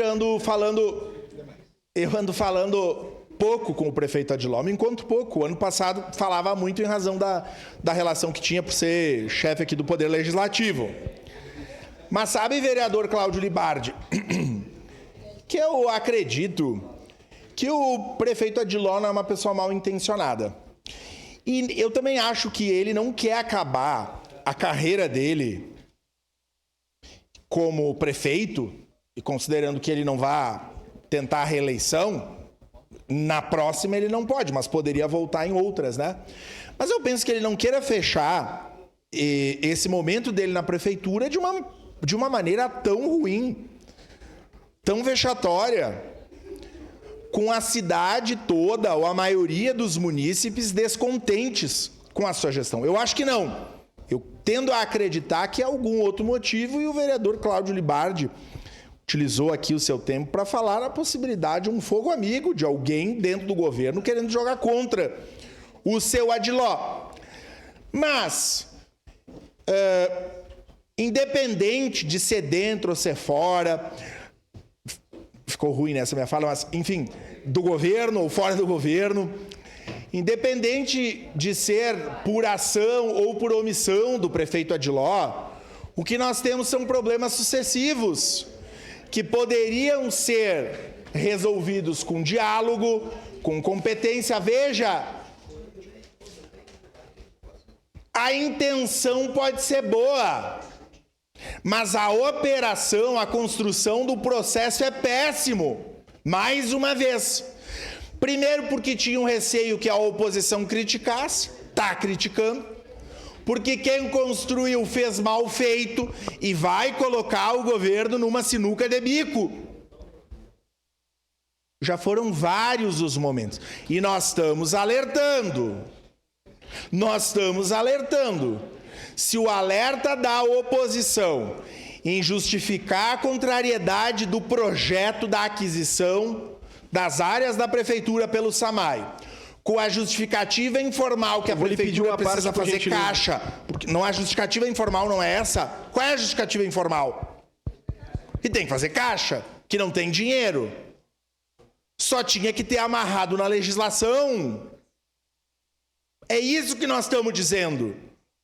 Eu ando falando pouco com o prefeito Adiló, me encontro pouco. O ano passado falava muito em razão da relação que tinha por ser chefe aqui do Poder Legislativo. Mas sabe, vereador Cláudio Libardi, que eu acredito que o prefeito Adiló não é uma pessoa mal intencionada. E eu também acho que ele não quer acabar a carreira dele como prefeito, e considerando que ele não vai tentar a reeleição, na próxima ele não pode, mas poderia voltar em outras, né? Mas eu penso que ele não queira fechar esse momento dele na prefeitura de uma maneira tão ruim, tão vexatória, com a cidade toda, ou a maioria dos munícipes descontentes com a sua gestão. Eu acho que não. Eu tendo a acreditar que é algum outro motivo, e o vereador Cláudio Libardi utilizou aqui o seu tempo para falar a possibilidade de um fogo amigo de alguém dentro do governo querendo jogar contra o seu Adiló. Mas, independente de ser dentro ou ser fora, ficou ruim nessa minha fala, mas enfim, do governo ou fora do governo, independente de ser por ação ou por omissão do prefeito Adiló, o que nós temos são problemas sucessivos que poderiam ser resolvidos com diálogo, com competência. Veja, a intenção pode ser boa, mas a operação, a construção do processo é péssimo. Mais uma vez. Primeiro porque tinha um receio que a oposição criticasse, está criticando. Porque quem construiu fez mal feito e vai colocar o governo numa sinuca de bico. Já foram vários os momentos. E nós estamos alertando. Se o alerta da oposição em justificar a contrariedade do projeto da aquisição das áreas da prefeitura pelo SAMAI, com a justificativa informal que a prefeitura precisa fazer caixa, porque não há justificativa informal, não é essa? Qual é a justificativa informal? Que tem que fazer caixa, que não tem dinheiro. Só tinha que ter amarrado na legislação. É isso que nós estamos dizendo.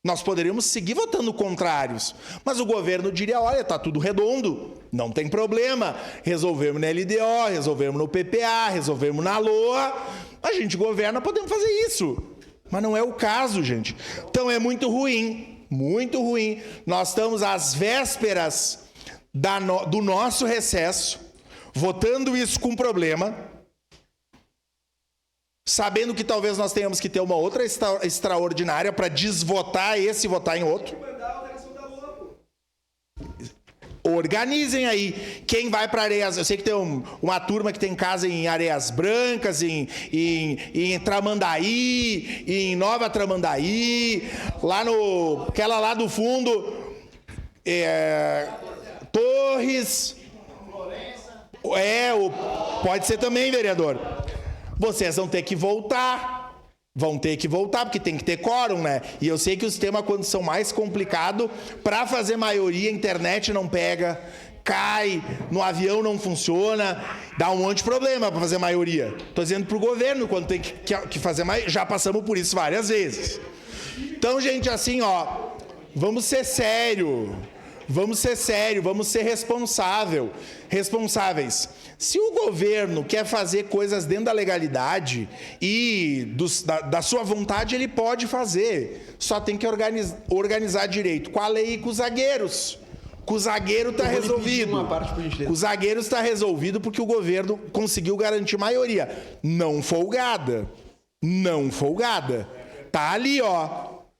Nós poderíamos seguir votando contrários, mas o governo diria, olha, está tudo redondo, não tem problema, resolvemos na LDO, resolvemos no PPA, resolvemos na LOA, a gente governa, podemos fazer isso. Mas não é o caso, gente. Então é muito ruim, muito ruim. Nós estamos às vésperas do nosso recesso, votando isso com problema, sabendo que talvez nós tenhamos que ter uma outra extraordinária para desvotar esse e votar em outro. Organizem aí. Quem vai para Areias... Eu sei que tem uma turma que tem casa em Areias Brancas, em Tramandaí, em Nova Tramandaí, aquela lá do fundo, Torres... Pode ser também, vereador. Vocês vão ter que voltar, porque tem que ter quórum, né? E eu sei que os temas, quando são mais complicados, para fazer maioria, a internet não pega, cai, no avião não funciona, dá um monte de problema para fazer maioria. Estou dizendo para o governo, quando tem que fazer maioria, já passamos por isso várias vezes. Então, gente, assim, vamos ser sérios, vamos ser responsáveis. Se o governo quer fazer coisas dentro da legalidade e da sua vontade, ele pode fazer. Só tem que organizar direito. Com a lei e com os zagueiros. Com o zagueiro está resolvido. Com os zagueiros está resolvido porque o governo conseguiu garantir maioria. Não folgada. Tá ali,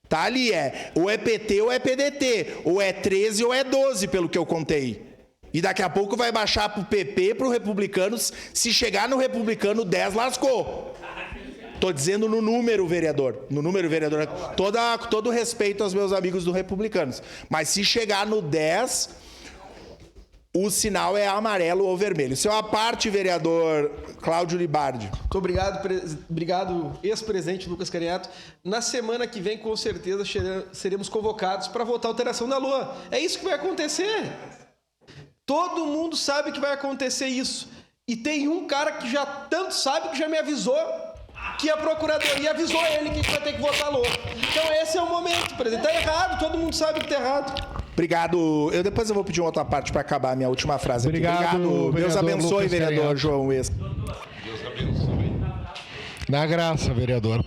Tá ali, ou é PT ou é PDT. Ou é 13 ou é 12, pelo que eu contei. E daqui a pouco vai baixar pro PP, pro Republicanos. Se chegar no Republicano, 10 lascou. Tô dizendo no número, vereador. Todo respeito aos meus amigos do Republicanos. Mas se chegar no 10, o sinal é amarelo ou vermelho. Isso é uma parte, vereador Cláudio Libardi. Muito obrigado, ex-presidente Lucas Cariato. Na semana que vem, com certeza, seremos convocados para votar a alteração da LOA. É isso que vai acontecer. Todo mundo sabe que vai acontecer isso. E tem um cara que já tanto sabe que já me avisou que a procuradoria avisou ele que vai ter que votar louco. Então esse é o momento, presidente. Tá errado, todo mundo sabe que tá errado. Obrigado. Depois eu vou pedir uma outra parte para acabar a minha última frase. Obrigado. Deus abençoe, Lucas vereador Cariato. João Wesca. Na graça, vereador.